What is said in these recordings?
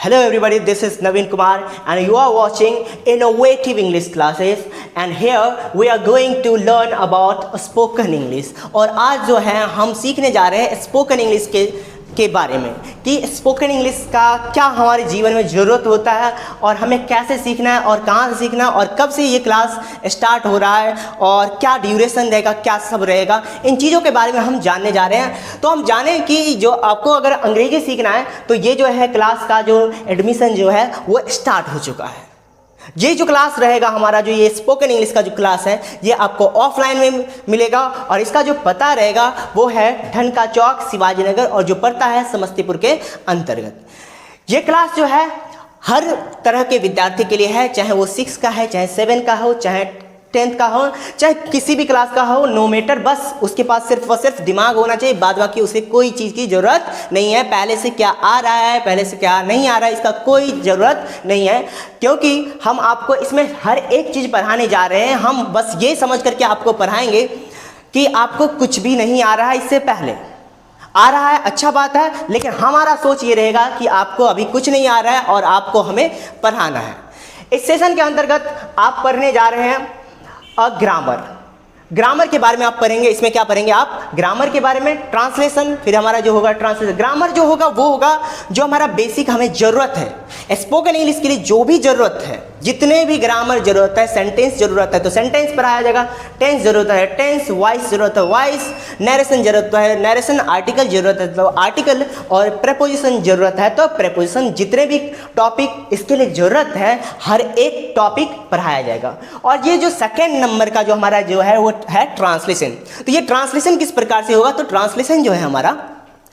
Hello everybody, this is Naveen Kumar and you are watching Innovative English Classes and here we are going to learn about spoken English। और आज जो है हम सीखने जा रहे हैं स्पोकन इंग्लिश के बारे में कि स्पोकन इंग्लिश का क्या हमारे जीवन में ज़रूरत होता है और हमें कैसे सीखना है और कहाँ से सीखना है और कब से ये क्लास स्टार्ट हो रहा है और क्या ड्यूरेशन रहेगा, क्या सब रहेगा, इन चीज़ों के बारे में हम जानने जा रहे हैं। तो हम जानें कि जो आपको अगर अंग्रेजी सीखना है तो ये जो है क्लास का जो एडमिशन जो है वो स्टार्ट हो चुका है। ये जो क्लास रहेगा हमारा जो ये स्पोकन इंग्लिश का जो क्लास है ये आपको ऑफलाइन में मिलेगा और इसका जो पता रहेगा वो है ढनका चौक शिवाजी नगर और जो पड़ता है समस्तीपुर के अंतर्गत। ये क्लास जो है हर तरह के विद्यार्थी के लिए है, चाहे वो 6 का है, चाहे 7 का हो, चाहे 10th का हो, चाहे किसी भी क्लास का हो, नो मैटर, बस उसके पास सिर्फ और सिर्फ दिमाग होना चाहिए। बाद बाकी उसे कोई चीज़ की ज़रूरत नहीं है, पहले से क्या आ रहा है, पहले से क्या नहीं आ रहा है, इसका कोई ज़रूरत नहीं है, क्योंकि हम आपको इसमें हर एक चीज़ पढ़ाने जा रहे हैं। हम बस ये समझ करके आपको पढ़ाएंगे कि आपको कुछ भी नहीं आ रहा है, इससे पहले आ रहा है, अच्छा बात है, लेकिन हमारा सोच ये रहेगा कि आपको अभी कुछ नहीं आ रहा है और आपको हमें पढ़ाना है। इस सेशन के अंतर्गत आप पढ़ने जा रहे हैं ग्रामर के बारे में आप पढ़ेंगे। इसमें क्या पढ़ेंगे आप? ग्रामर के बारे में, ट्रांसलेशन, फिर हमारा जो होगा ट्रांसलेशन। ग्रामर जो होगा वो होगा जो हमारा बेसिक हमें ज़रूरत है स्पोकन इंग्लिश के लिए, जो भी ज़रूरत है, जितने भी ग्रामर ज़रूरत है, सेंटेंस ज़रूरत है तो सेंटेंस पढ़ाया जाएगा, टेंस ज़रूरत है टेंस, वॉइस ज़रूरत है वॉइस, नरेशन ज़रूरत है नरेशन, आर्टिकल ज़रूरत है तो आर्टिकल, और प्रेपोजिशन ज़रूरत है तो प्रेपोजिशन। जितने भी टॉपिक इसके लिए ज़रूरत है हर एक टॉपिक पढ़ाया जाएगा। और ये जो सेकेंड नंबर का जो हमारा जो है वो है ट्रांसलेशन। तो ये ट्रांसलेशन किस प्रकार से होगा? तो ट्रांसलेशन जो है हमारा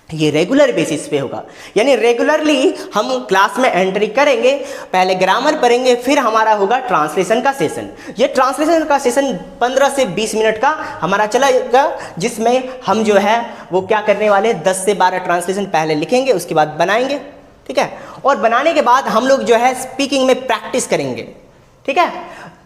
ये रेगुलर बेसिस पे होगा, यानी रेगुलरली हम क्लास में एंट्री करेंगे, पहले ग्रामर पढ़ेंगे, फिर हमारा होगा ट्रांसलेशन का सेशन। ये ट्रांसलेशन का सेशन 15 से 20 मिनट का हमारा चलेगा, जिसमें हम जो है वो क्या करने वाले 10 से 12 ट्रांसलेशन पहले लिखेंगे, उसके बाद बनाएंगे, ठीक है। और बनाने के बाद हम लोग जो है स्पीकिंग में प्रैक्टिस करेंगे, ठीक है।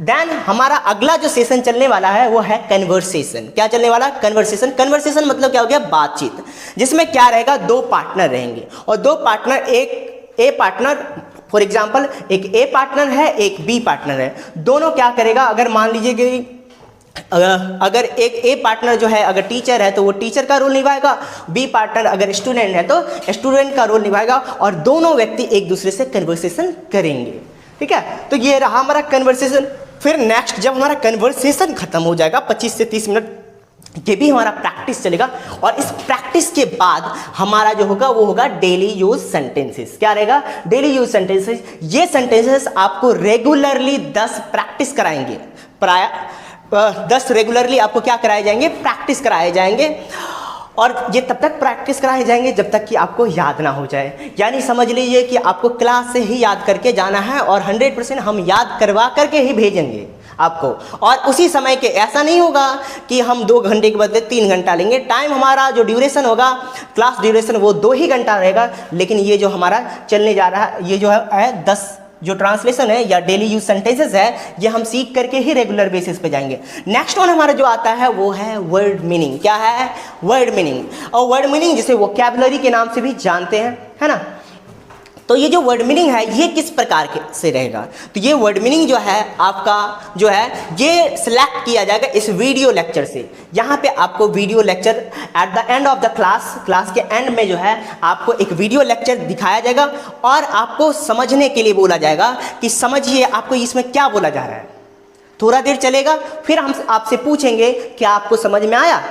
देन हमारा अगला जो सेशन चलने वाला है वो है कन्वर्सेशन। क्या चलने वाला? कन्वर्सेशन। कन्वर्सेशन मतलब क्या हो गया? बातचीत, जिसमें क्या रहेगा? 2 पार्टनर रहेंगे और 2 पार्टनर, एक ए पार्टनर, फॉर एग्जांपल एक ए पार्टनर है, एक बी पार्टनर है। दोनों क्या करेगा? अगर मान लीजिए कि अगर एक ए पार्टनर जो है अगर टीचर है तो वो टीचर का रोल निभाएगा, बी पार्टनर अगर स्टूडेंट है तो स्टूडेंट का रोल निभाएगा और दोनों व्यक्ति एक दूसरे से कन्वर्सेशन करेंगे, ठीक है। तो ये रहा हमारा कन्वर्सेशन। फिर नेक्स्ट जब हमारा कन्वर्सेशन खत्म हो जाएगा 25 से 30 मिनट, ये भी हमारा प्रैक्टिस चलेगा और इस प्रैक्टिस के बाद हमारा जो होगा वो होगा डेली यूज सेंटेंसेस। क्या रहेगा? Daily use sentences. ये सेंटेंसेस आपको रेगुलरली 10 प्रैक्टिस कराएंगे, प्राय 10 रेगुलरली आपको क्या कराए जाएंगे? प्रैक्टिस कराए जाएंगे। और ये तब तक प्रैक्टिस कराए जाएंगे जब तक कि आपको याद ना हो जाए, यानी समझ लीजिए कि आपको क्लास से ही याद करके जाना है और 100% हम याद करवा करके ही भेजेंगे आपको। और उसी समय के ऐसा नहीं होगा कि हम 2 घंटे के बदले 3 घंटा लेंगे। टाइम हमारा जो ड्यूरेशन होगा, क्लास ड्यूरेशन, वो 2 ही घंटा रहेगा। लेकिन ये जो हमारा चलने जा रहा है ये जो है 10 जो ट्रांसलेशन है या डेली यूज सेंटेंसेस है, ये हम सीख करके ही रेगुलर बेसिस पे जाएंगे। नेक्स्ट वन हमारा जो आता है वो है वर्ड मीनिंग। क्या है? Word meaning. और वर्ड मीनिंग जिसे वोकैबुलरी के नाम से भी जानते हैं, है ना। तो ये जो वर्ड मीनिंग है ये किस प्रकार के से रहेगा? तो ये वर्ड मीनिंग जो है आपका जो है ये सिलेक्ट किया जाएगा इस वीडियो लेक्चर से। यहाँ पे आपको video lecture at the end of the class के एंड में जो है आपको एक वीडियो लेक्चर दिखाया जाएगा और आपको समझने के लिए बोला जाएगा कि समझिए आपको इसमें क्या बोला जा रहा है। थोड़ा देर चलेगा, फिर हम आपसे पूछेंगे कि आपको समझ में आया।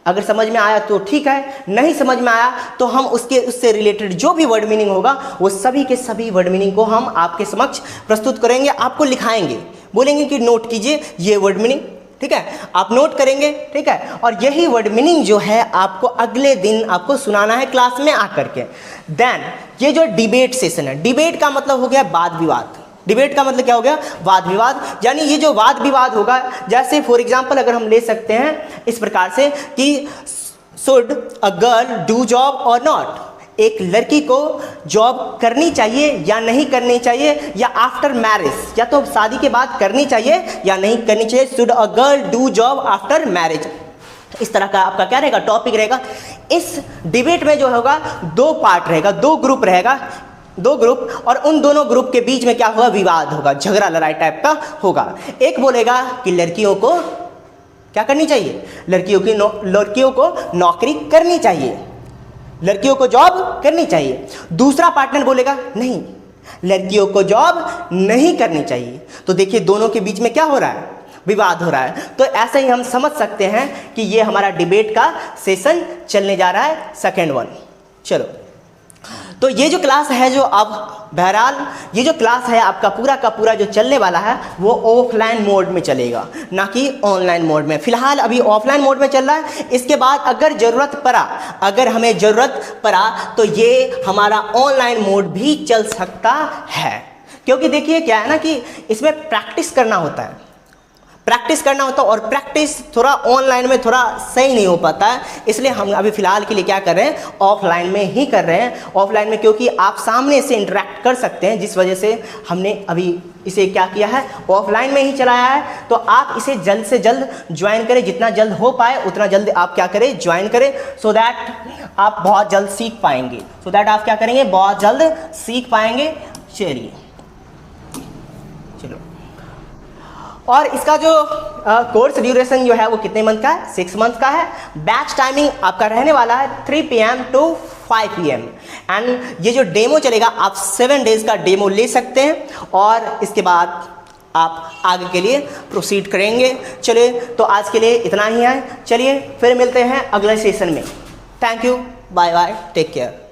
अगर समझ में आया तो ठीक है, नहीं समझ में आया तो हम उससे रिलेटेड जो भी वर्ड मीनिंग होगा वो सभी के सभी वर्ड मीनिंग को हम आपके समक्ष प्रस्तुत करेंगे, आपको लिखाएंगे, बोलेंगे कि नोट कीजिए ये वर्ड मीनिंग, ठीक है। आप नोट करेंगे, ठीक है। और यही वर्ड मीनिंग जो है आपको अगले दिन आपको सुनाना है क्लास में आकर के। देन ये जो डिबेट सेशन है, डिबेट का मतलब हो गया वाद विवाद। डिबेट का मतलब क्या हो गया? वाद विवाद। यानी ये जो वाद विवाद होगा, जैसे फॉर एग्जांपल अगर हम ले सकते हैं इस प्रकार से कि should a girl do job और नॉट, एक लड़की को जॉब करनी चाहिए या नहीं करनी चाहिए, या आफ्टर मैरिज, या तो शादी के बाद करनी चाहिए या नहीं करनी चाहिए। Should a girl do job after marriage, इस तरह का आपका क्या रहेगा? टॉपिक रहेगा। इस डिबेट में जो होगा 2 पार्ट रहेगा, 2 ग्रुप रहेगा। दो ग्रुप, और उन दोनों ग्रुप के बीच में क्या होगा, विवाद होगा, झगड़ा लड़ाई टाइप का होगा। एक बोलेगा कि लड़कियों को क्या करनी चाहिए, लड़कियों को नौकरी करनी चाहिए, लड़कियों को जॉब करनी चाहिए। दूसरा पार्टनर बोलेगा नहीं, लड़कियों को जॉब नहीं करनी चाहिए। तो देखिए दोनों के बीच में क्या हो रहा है, विवाद हो रहा है। तो ऐसे ही हम समझ सकते हैं कि ये हमारा डिबेट का सेशन चलने जा रहा है, सेकेंड वन। चलो, तो ये जो क्लास है, जो अब बहरहाल ये जो क्लास है आपका पूरा का पूरा जो चलने वाला है वो ऑफलाइन मोड में चलेगा, ना कि ऑनलाइन मोड में। फिलहाल अभी ऑफलाइन मोड में चल रहा है। इसके बाद अगर हमें ज़रूरत पड़ा तो ये हमारा ऑनलाइन मोड भी चल सकता है। क्योंकि देखिए क्या है ना कि इसमें प्रैक्टिस करना होता है, और प्रैक्टिस थोड़ा ऑनलाइन में थोड़ा सही नहीं हो पाता है। इसलिए हम अभी फ़िलहाल के लिए क्या कर रहे हैं, ऑफलाइन में ही कर रहे हैं। ऑफलाइन में क्योंकि आप सामने से इंटरेक्ट कर सकते हैं, जिस वजह से हमने अभी इसे क्या किया है, ऑफलाइन में ही चलाया है। तो आप इसे जल्द से जल्द ज्वाइन करें, जितना जल्द हो पाए उतना जल्द आप क्या करें, ज्वाइन करें, सो दैट आप बहुत जल्द सीख पाएंगे, आप क्या करेंगे, बहुत जल्द सीख पाएंगे। चलिए, चलो, और इसका जो कोर्स ड्यूरेशन जो है वो कितने मंथ का है, 6 मंथ का है। बैच टाइमिंग आपका रहने वाला है 3 PM to 5 PM। एंड ये जो डेमो चलेगा, आप 7 डेज का डेमो ले सकते हैं, और इसके बाद आप आगे के लिए प्रोसीड करेंगे। चलिए, तो आज के लिए इतना ही है। चलिए फिर मिलते हैं अगले सेशन में। Thank you, bye bye, take care.